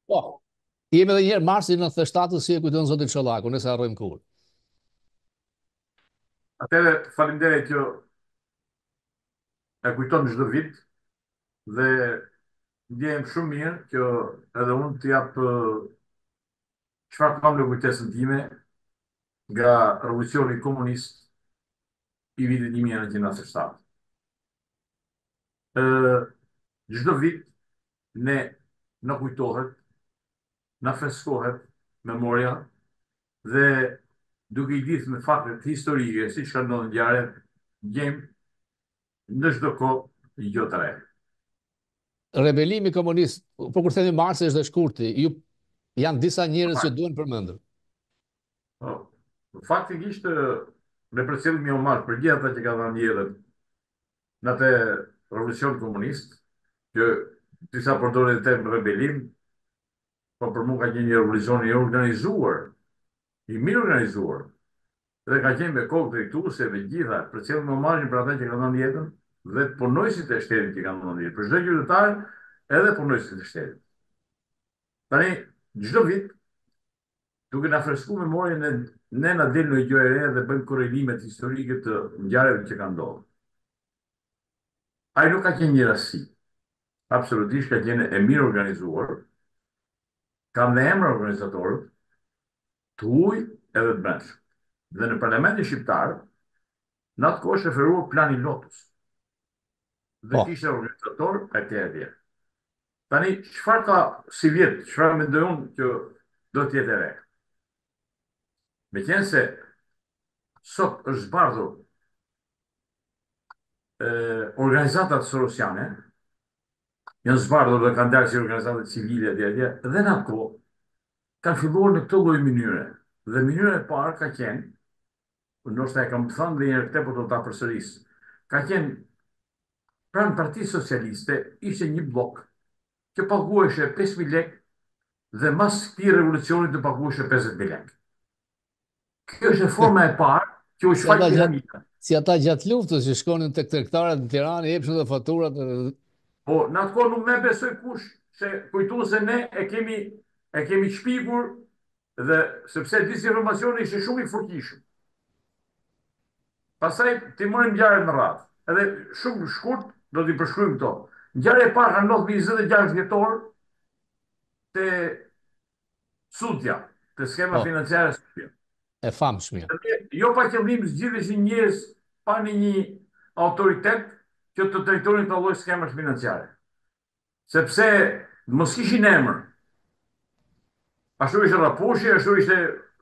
Po, jemi edhe njerë marsi 97 si e kujton zotin Çollaku, nëse harrojmë kur. Atëherë, faleminderit që e kujton çdo vit dhe ndjehem shumë mirë që edhe unë të jap çfarë kam në kujtesën time nga revolucioni komunist i vitit 1997. Ë, Çdo vit ne në kujtohet, në freskohet memoria dhe duke i ditë me faktet historike si që ndodhin ngjarjet, gjem në çdo kohë gjë të re. Rebelimi komunist, po kur themi marsi është dhe shkurti, janë disa njerëz që duhen përmendur. Po, faktikisht me përcjellje mi omash për gjithë ata që kanë dhënë jetën në atë revolucion komunist, që disa përdorin të termin rebelim, po për mua ka qenë një revolucion i organizuar, i mirë organizuar, dhe ka qenë me kohë drejtuese me gjitha, përcjell me omash për ata që kanë dhënë jetën dhe punojësit e shtetit që kanë dhënë jetën, për çdo qytetar, edhe punojësit e shtetit. Tani çdo vit duke na freskuar memorien ne na del në gjë e re dhe bëjmë korrelimet historike të ngjarjeve që kanë ndodhur. Ai nuk ka qenë një rasti. Absolutisht ka qenë e mirë organizuar, kanë dhe emra organizatorët, të huaj edhe të brendshëm. Dhe në Parlamentin Shqiptar, në atë kohë është referuar Plani Lotus dhe Po, kishte organizator etj etj. Tani çfarë ka si vjet, çfarë mendoj unë që do të jetë e re? Meqense sot është zbardhur organizatat sorosiane, janë zbardhur dhe kanë dalë si organizatat civile etj etj. Dhe në atë kohë kanë filluar në këtë lloj mënyre. Dhe mënyra e parë ka qenë, ndoshta e kam thënë dhe një herë këtë, po do ta përsëris. Ka qenë pranë Partisë Socialiste ishte një blok që paguheshe 5.000 lekë dhe mas këtij revolucioni të paguheshe 50.000 lekë. Kjo është forma e parë që u si shfaq ata gjatë piramida. si ata gjatë luftës që shkonin tek tregtarët në Tiranë, jepshin dhe faturat. Po, në atë kohë nuk më besoj kush, se kujtu se ne e kemi shpikur dhe sepse disinformacioni ishte shumë i fuqishëm. Pastaj ti morëm ngjarjet në radhë. Edhe shumë shkurt do t'i përshkruajmë këto. Ngjarja e parë ka ndodhur 26 dhjetor te Sudja, te skema Po, financiare e Sudja. e famshmja. Jo pa qëllim zgjidheshin njerëz pa një autoritet që të drejtonin të lloj skemash financiare. Sepse mos kishin emër. Ashtu ishte Rapushi, ashtu ishte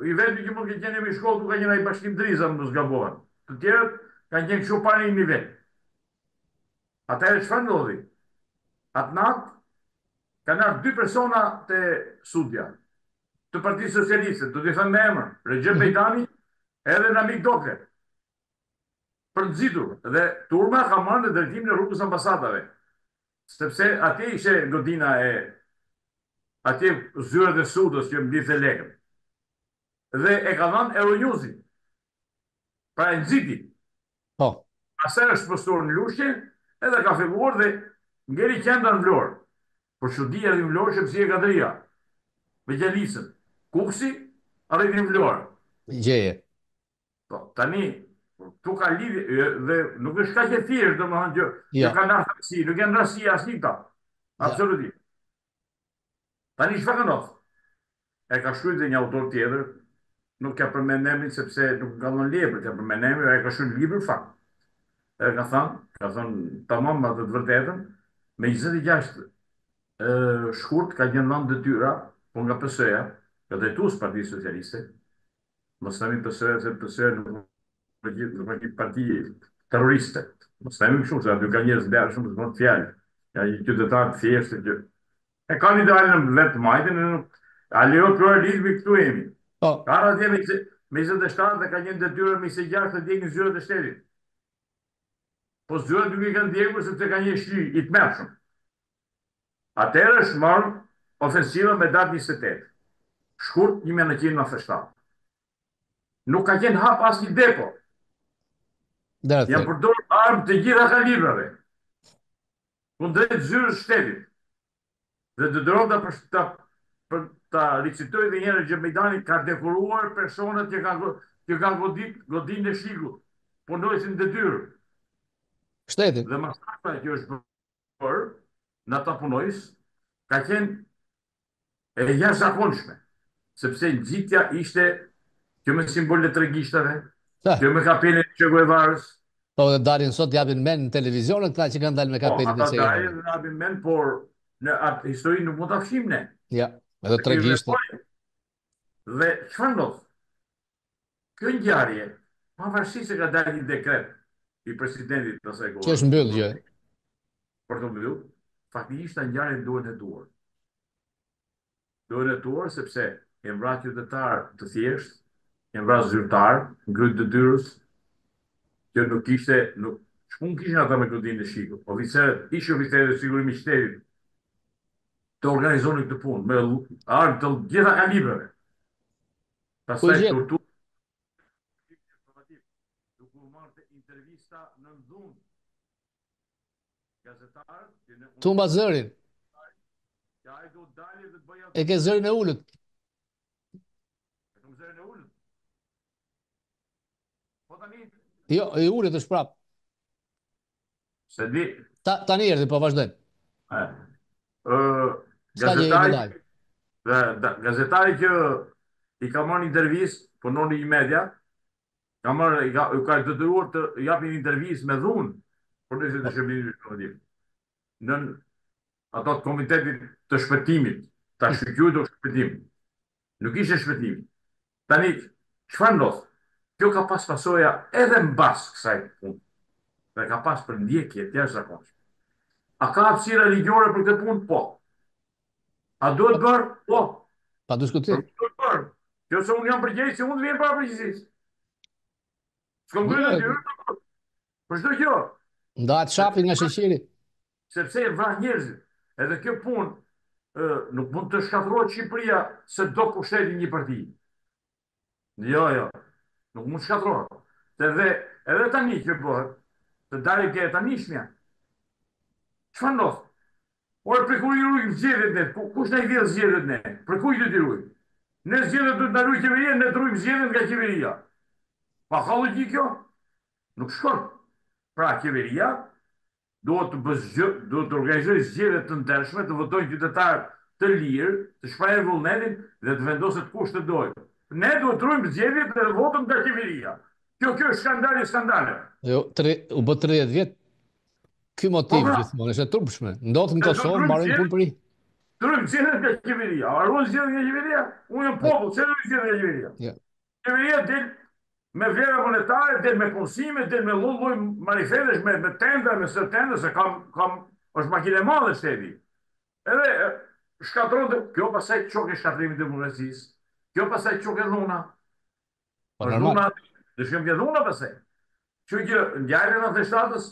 i vetë që mund të gjeni me shkollë, ka qenë ai Bashkim Driza, më mos gabohen. Të tjerët kanë qenë kështu pa një nivel. Atëherë çfarë ndodhi? Atë natë kanë ardhur dy persona te Sudja, të Partisë Socialiste, do t'i thënë me emër, Recep Mhm. Bejdani edhe Namik Doke, për të nxitur. Dhe turma ka marrë në drejtimin e rrugës ambasadave, sepse atje ishte godina e atje zyrët e Sudës që mbledhte lekën. Dhe e ka dhënë Euronewsin, pra e nxiti. Po, Pastaj është postuar në Lushe, edhe ka filluar dhe ngeli qendra në Vlorë. Por çudia e Vlorë sepse e Gadria, me Gjalisën. Kuksi arriti në Vlorë. gjeje. Po, tani tu ka lidhje dhe nuk është kaq e thjeshtë, domethënë që Ja, kanë rastësi, nuk janë rastësi asnjë këta. ja. Absolutisht. Tani çfarë ka ndodhur? E ka shkruar dhe një autor tjetër, nuk ka përmend emrin sepse nuk ka dhënë leje për të përmend emrin, ai ka shkruar libër fakt. Edhe ka thënë tamam atë të vërtetën, me 26 shkurt ka qenë dhënë detyra, po nga PS-ja, ka drejtues Partisë Socialiste, mos themi PS-ja, se PS-ja nuk është parti terroriste. Mos themi kështu, se aty ka njerëz bërë shumë të fjalë. Ka një qytetar të thjeshtë që e kanë idealin në vetë majtën, a lejo pluralizmi këtu jemi. Po, Ka atje me 27 dhe ka qenë detyrë me 26 të djegin zyrët e shtetit. Po zyrët nuk i kanë djegur sepse ka një shi i tmerrshëm. Atëherë është marrë ofensiva me datë 28, shkurt 1997. Nuk ka qenë hap asnjë depo. dera Janë thënë. përdorur armë të gjitha kalibrave kundrejt zyrës shtetit dhe të dronta për për ta licitoj dhe njëre Gjemidani ka dekoruar personat që ka godin e shikut, punojësin detyrë. Shtetin. Dhe masakra që është bërë në ata punojës ka qenë e jashtëzakonshme, sepse nxitja ishte që me simbol të tregishtave, Ta, që me kapelin e Che Guevarës. po dhe dalin sot japin men në televizion këta që kanë dalë me Po, kapelit e ata Che dalin Guevarit. dhe napin men, por në atë histori nuk mund të fshim ne. Ja, edhe I tregishte. rrepojnë. Dhe çfarë ndodh? Kjo ngjarje, pavarësisht se ka dalë një dekret i presidentit të asaj Që kohë është mbyllë gjë. për të mbyllur, faktikisht ta ngjarje duhet hetuar. Duhet hetuar sepse e mbra qytetar të thjesht, e mbra zyrtar, ngrit detyrës, që nuk kishte, ç'mund kishin ata me godinë e shikut. Oficerët, ish oficerët e sigurimit të shtetit të organizonin këtë punë me armë të gjitha kalibrave. Ku i Pastaj gjet? torturë, duke u marrë intervista në dhunë gazetarë, që në Tumba zërin. që ai do dalë dhe të bëja E ke zërin e ulët. kam zërin e ullët. Po tani, Jo, e ulët është prap. se di, Tani erdhi, po vazhdojmë. e, ë, S'ka gjë jemi gazetari, live. gazetari që i ka marrë intervistë, punon në një media, u ka detyruar të japin intervistë me dhunë, por nëse të shërbimit informativ. Në ato të komitetit të shpëtimit, ta shkëlqyer të shpëtim. Nuk ishte shpëtim. Tani, çfarë ndodh? Kjo ka pas pasoja edhe mbas kësaj punë. Dhe ka pas për ndjekje të jashtëzakonshme. A ka hapësirë ligjore për këtë punë? Po. A duhet bërë? Po. Pa diskutim. Duhet bërë. Kjo se unë jam përgjegjës, unë të vjen para përgjegjësisë. S'kam Jo, bërë detyrë për çdo gjë. ndahet shapi nga sheqeri. Sepse e vrah njerëzit. Edhe kjo punë nuk mund të shkatërrohet Shqipëria se do pushtetin një parti. Jo, jo. Nuk mund të shkatërrohet. Edhe tani që bëhet, të dalë ke tanishmja. Çfarë ndodh? Ore për ku i rujmë zgjedhjet ne? Kush na i vjedh zgjedhjet ne? Për ku i detyrojmë? Ne zgjedhjet do të na rujë qeveria, ne të rujmë zgjedhjet nga qeveria. Pa ka logjikë kjo? Nuk shkon. Pra qeveria duhet të organizojë zgjedhje të ndershme, të votojnë qytetarë të lirë, të shprehojnë vullnetin dhe të vendoset kush të dojë. Ne duhet të rujmë zgjedhjet dhe votën nga qeveria. Kjo është skandal i skandaleve. Jo, u bë 30 vjet. Ky Po motiv pra, gjithmonë është e turpshme. Ndodh në ne do të Kosovë, rujmë mbarojnë punë për i. të rujmë zgjedhjet nga qeveria. A ruajmë zgjedhjet nga qeveria? Unë jam popull, çfarë rujmë zgjedhjet nga qeveria? Ja. Qeveria del me vlera monetare, del me punësime, del me lloj marifetesh, me tenda, me së tenda, se është makinë e madhe shteti. Edhe shkatron kjo pasaj çoke shkatrimi i demokracisë. Kjo pasaj çoke dhuna. Po Është normal. dhuna, dëshim ke dhuna pasaj. Që gjë, ngjarjen e shtatës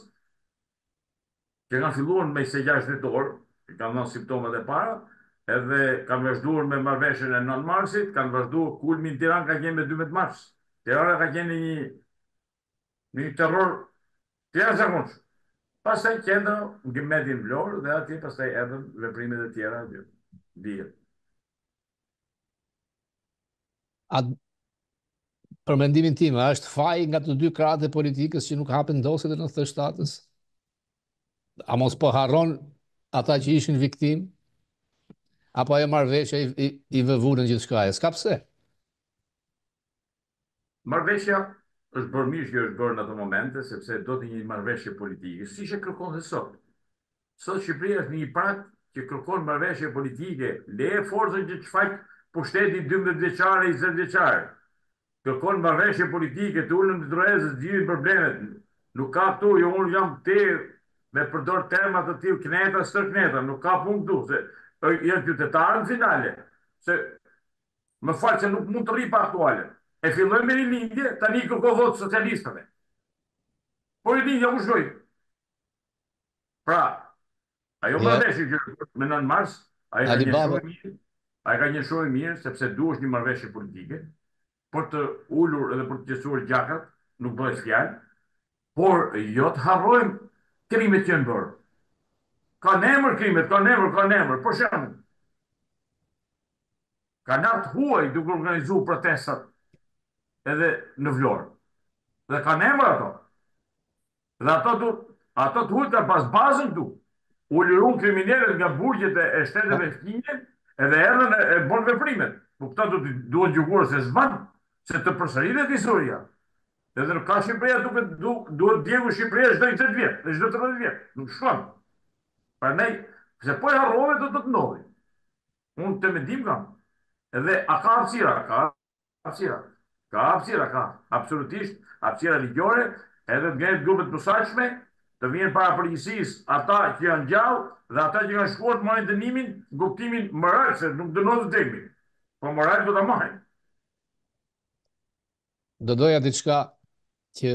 që kanë filluar me 26 dhjetor, që kanë dhënë simptomat e para, edhe kanë vazhduar me marrëveshjen e 9 marsit, kanë vazhduar kulmi në Tiranë ka qenë me 12 mars. Tirana ka qenë një terror të jashtëzakonshëm. Pastaj qendra në Medin Vlorë dhe atje pastaj erdhën veprimet e tjera dihet. A për mendimin tim, a është faj nga të dy krahët e politikës që nuk hapen dosjet e 97-s? A mos po harron ata që ishin viktim? Apo ajo marrëveshja i vëvunën gjithçka? S'ka pse. Marrëveshja është bërë mirë që është bërë në ato momente, sepse do të një marrëveshje politike, siç e kërkon dhe sot. Sot Shqipëria është në një prag që kërkon marrëveshje politike, leje forcën që çfaq pushteti 12 vjeçare, 20 vjeçare. Kërkon marrëveshje politike, të ulën në drejtë, zgjidhin problemet. Nuk ka këtu, jo unë jam te me përdor terma të tillë kneta, stër kneta, nuk ka punë këtu, se janë qytetarë në finale. Se më falë që nuk mund të rri pa aktuale. E filloj me rilindje, tani kërko votë socialistëve. Po rilindja u shkoj. Pra, ajo marrëveshje që me 9 mars, ajo ka një shumë mirë, ajo ka një shumë mirë, sepse duhesh një marrëveshje politike, për të ullur edhe për të qetësuar gjakat, nuk bëhet fjalë, por jo të harrojmë krimet që janë bërë. Ka në emër krimet, ka në emër, për shembull. Kanë ardhur huaj duke organizuar protestat edhe në Vlorë. Dhe kanë emër ato. Dhe ato duhet ka pas bazën tu. U lirun kriminalët nga burgjet e shteteve fëmijë edhe erdhën e bon veprimet. Po këta duhet gjykuar se s'ban se të përsëritet historia. Edhe në ka Shqipëria duhet djegu Shqipëria çdo 20 vjet, çdo 30 vjet. Nuk shkon. Prandaj, se po e harrove do të ndodhi. Unë të mendim kam. Edhe a ka hapësira, hapësira. Ka hapësira, ka. Absolutisht, hapësira ligjore, edhe nga grupet posaçme, të vjen para përgjegjësisë ata që janë gjallë dhe ata që kanë shkuar të marrin dënimin, kuptimin moral se nuk dënon të degmi. Po moral do ta marrin. Do doja diçka që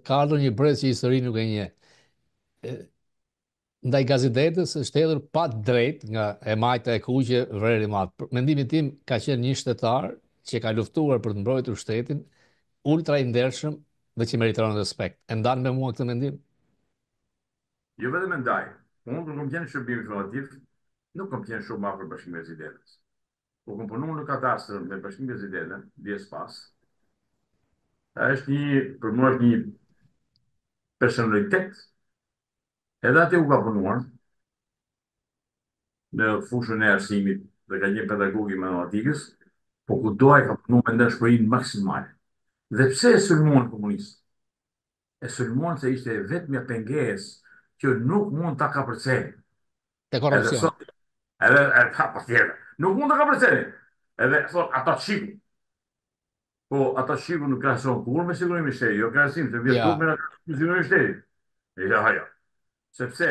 ka ardhur një brez që histori nuk e njeh. Ndaj gazetetës është hedhur pa drejt nga e majta e kuqe Vreri Mat. Mendimin tim ka qenë një shtetar që ka luftuar për të mbrojtur shtetin, ultra i ndershëm dhe që meriton respekt. E ndan me mua këtë mendim? Jo vetëm e ndaj. Unë kur kam qenë në shërbim informativ, nuk kam qenë shumë afër Bashkimit të Presidentës. Kur kam punuar në katastër me Bashkimin e Presidentës, vjes pas. Është një për mua është një personalitet. Edhe aty u ka punuar në fushën e arsimit dhe ka qenë pedagog i matematikës, po kudo ai ka punuar me dashurinë maksimale. Dhe pse e sulmuan komunistë? E sulmuan se ishte vetmja pengesë që nuk mund ta kapërceni. Te Edhe korrupsioni. sot, pa tjetër, nuk mund ta kapërceni. Edhe thot ata shiku. Po ata shiku nuk krahason kur me sigurinë e shtetit, jo krahasim se vjet kur me sigurinë e shtetit. Ja, ja. Sepse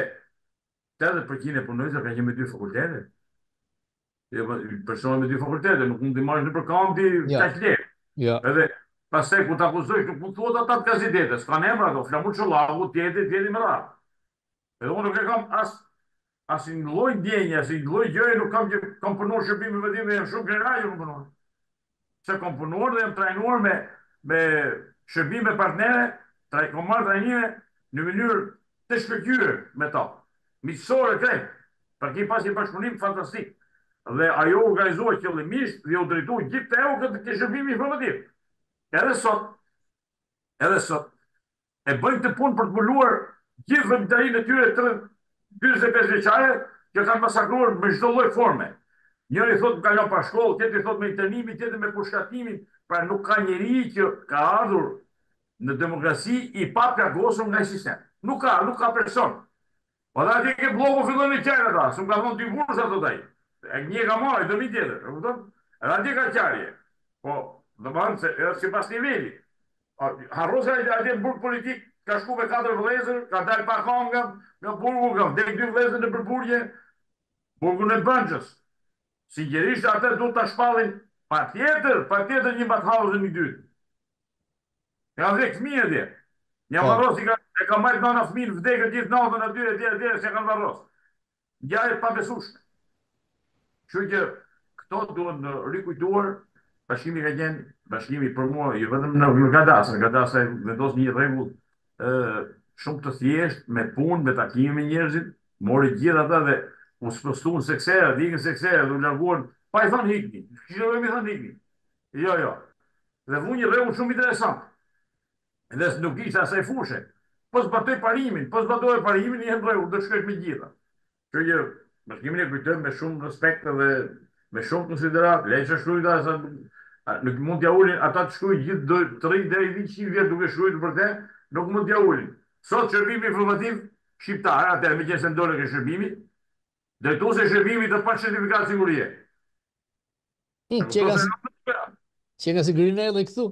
80% e punojësve kanë qenë me 2 fakultete. Persona me 2 fakultete, nuk mund të marrësh në përkambi kaq lehtë. Ja. Edhe pastaj kur ta akuzojsh nuk mund thuhet ata të gazetetës, kanë emra ato, Flamur Çollaku, tjetri më radh. Edhe unë nuk e kam as një lloj ndjenje, as një lloj gjëje nuk kam që kam punuar shërbim vetëm jam shumë krenar që kam punuar. Se kam punuar dhe jam trajnuar me shërbim me partnere, kam marrë trajnime në mënyrë të shkëlqyer me to. Miqësore krejt, për ki pas një bashkëpunim fantastik. Dhe ajo organizua qëllimisht dhe u drejtu gjithë të EU këtë shërbimi informativ. Edhe sot, e bëjmë të punë për të mbuluar gjithë vëmëtarinë e tyre të 45 vjeçare që kanë masakruar me çdo lloj forme. Njëri thot më kalon pa shkollë, tjetri thot me internimin, tjetri me përshkatimin, pra nuk ka njeri që ka ardhur në demokraci i pa plagosur nga i sistem. Nuk ka person. Po dhe atje ke bloku fillon në qajrë ata, së më ka thonë 2 burës ato taj. E një ka marrë, do mi tjetër, e kupton? Edhe atje ka qarje. Po, dhe më hanë se edhe si pas nivelli. Harrosa e atje në burg politik, ka shku me 4 vëllezër, ka dalë pa kanga, nga burgu, ka dek 2 vëllezër në përburgje, burgun e Bëngjës. Sinqerisht atë du të shpallin pa tjetër një Bathausen një dytë. Ka dhek fëmijë atje. Një varros e ka marrë nëna fëmijën vdekën gjithë natën aty etj se kanë varros. Ngjarje pa besueshme. Kështu që këto duhen rikujtuar. Bashkimi ka qenë bashkimi për mua jo vetëm në Gadasa vendos një rregull shumë të thjeshtë me punë, me takime me njerëzit, mori gjithë ata dhe u spostuan seksera, vikën seksera, u larguan pa i thënë hikni. Kishte më thënë hikni. Jo. Dhe vu një rregull shumë interesant. Dhe nuk ishte asaj fushe. Po zbatoj parimin, i hem rregull, do shkojsh me gjitha. Kështu që bashkimin e kujtojmë me shumë respekt dhe me shumë konsiderat. Le që shkrujta sa nuk mund t'ja ulin ata të shkruajnë gjithë 3 deri 100 vjet duke shkruar për te, nuk mund t'ja ulin. Sot shërbimi informativ shqiptar, atëherë me qenë se ndore ke shërbimi, drejtuese shërbimit të pa certifikat sigurie. Që nga si Grinelli këtu?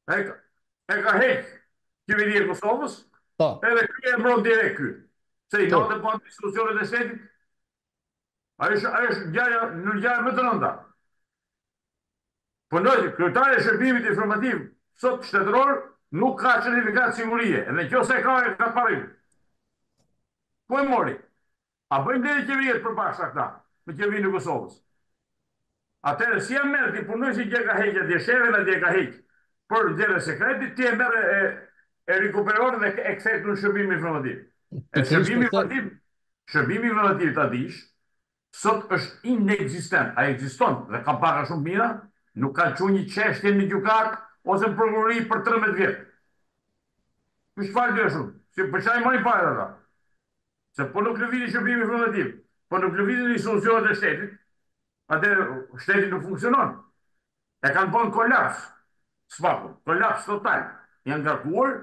E ka heq qeveria e Kosovës, edhe ky e mbron direkt ky. Se i notë po institucionet e shtetit. Ajo është ngjarja më të rënda. Po kryetari i shërbimit informativ sot shtetëror nuk ka certifikat sigurie, edhe nëse ka parim. Po e mori. A bëjmë dhe qeveriet për bashkë këta, me qeverinë e Kosovës. Atëherë si e merr ti punoj si gjë ka heqja dhe shefin atje ka heq. Por gjëra sekreti ti e merr e rikuperon dhe e kthet në shërbimin informativ. Shërbimi informativ ta dish, Sot është inexistent, a ekziston dhe ka para shumë mira, nuk ka që një çështje në gjykat ose në prokurori për 13 vjetë. Për çfarë gjë shumë? Si për çfarë mori para ata? Se po nuk lëvizin shërbimi informativ, po nuk lëvizin institucionet e shtetit, atë shteti nuk funksionon. E kanë bën kolaps, spaku, kolaps total. Janë ngarkuar,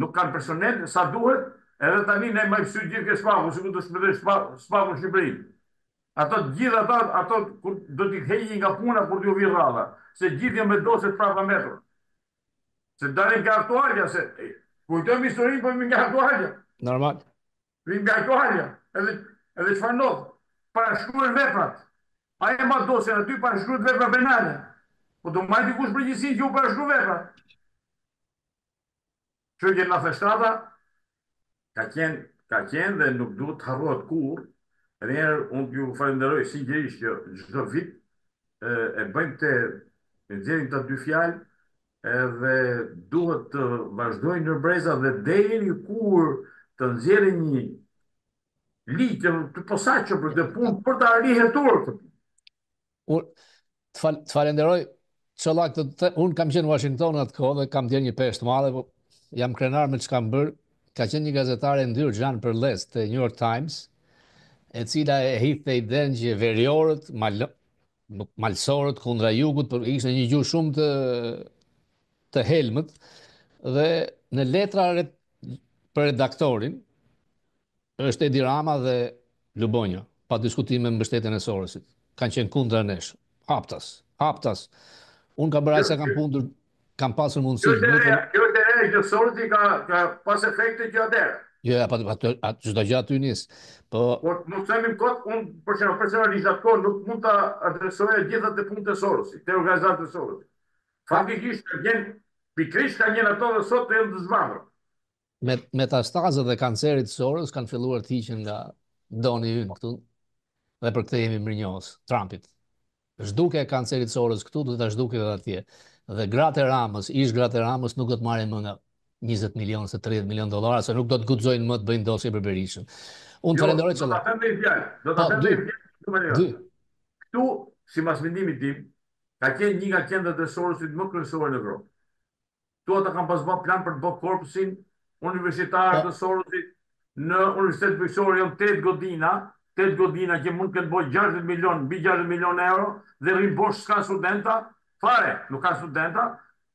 nuk kanë personel sa duhet, edhe tani ne më sy gjithë ke spaku, sikur të shpëtoj spaku në Shqipëri. Ato gjithë ato kur do t'i heqin nga puna kur t'ju vi rradha, se gjithë janë me dosje prapa metur. Se dalin nga aktualja, se kujtojmë historinë, po nga aktualja. Normal. Vim nga aktualja, edhe çfarë ndodh? Parashkruhen veprat. A e ma dosjen aty parashkruhet vepra penale. Po do marrë dikush përgjegjësinë që u parashkru veprat. Që që nga feshtrata ka qenë dhe nuk duhet të harrohet kurrë. Edhe njerë unë ju falenderoj sinqerisht që çdo vit e bëjmë të nxjerrim të dy fjalë edhe duhet të vazhdojnë në breza dhe deri kur të nxjerrin një ligj të posaçëm për të punë për të arritur. Unë të falenderoj çollak unë kam qenë në Washington atë kohë dhe kam dhënë një peshë të madhe, po jam krenar me çka më bër. Ka qenë një gazetare ndyrë Jean Perles të New York Times, e cila e hidhte idenë që veriorët, malsorët kundra jugut, për ishte një gjuhë shumë të helmët, dhe në letra për redaktorin është Edi Rama dhe Lubonja, pa diskutime me mbështetjen e Sorosit. Kanë qenë kundra nesh. Haptas. Unë kam bërë se kam pasur mundësi të bëj. Kjo është e që Sorosi ka pas efekte që atëherë. Jo, çdo gjë aty nis. Po nuk themi kot, unë personalisht atë nuk mund ta adresoja gjithat e punët e Sorosit, të organizatët e Sorosit. Faktikisht pikërisht kanë qenë ato dhe sot të jenë të zbardhur. Metastazët dhe kancerit Soros kanë filluar të hiqen nga doni ynë këtu, dhe për këtë jemi mirënjohës Trumpit. Zhduke e kancerit Soros këtu do ta zhduke edhe atje. Dhe gratë e Ramës, gratë e Ramës nuk do të marrin më nga 20 milion se 30 milion dollar, se nuk do të guxojnë më të bëjnë dosje për Berishën. Unë falenderoj çfarë. Do ta them një fjalë. Këtu, sipas mendimit tim, ka qenë një nga qendrat e Sorosit më kryesore në Evropë. Tu ata kanë pas bërë plan për të bërë korpusin universitar të Sorosit në Universitetin Bujqësor janë 8 godina që mund të bëjë 60 milion, mbi 60 milion euro dhe rimbosh s'ka studenta, fare, nuk ka studenta,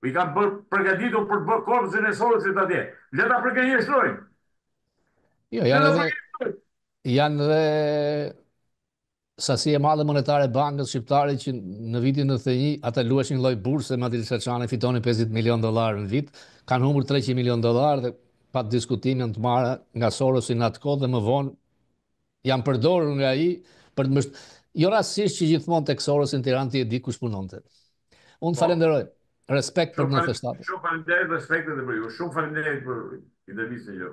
i kanë bërë përgatitur për të bërë korpusin e Sorosit atje. Le ta përgjigjësojnë. Jo, janë dhe sasi e madhe monetare bankës shqiptare që në vitin 91 ata luajnë lloj burse, Madil Çaçani fitoni 50 milion dollar në vit, kanë humbur 300 milion dollar dhe pa diskutim janë të marra nga Sorosi në atë kohë dhe më vonë janë përdorur nga ai për të jo rastësisht që gjithmonë tek Sorosi në Tiranë ti e di kush punonte. Unë falenderoj. Respekt për në festatë. Shumë falenderoj, respekt edhe për ju. Shumë falenderoj për intervistën jo.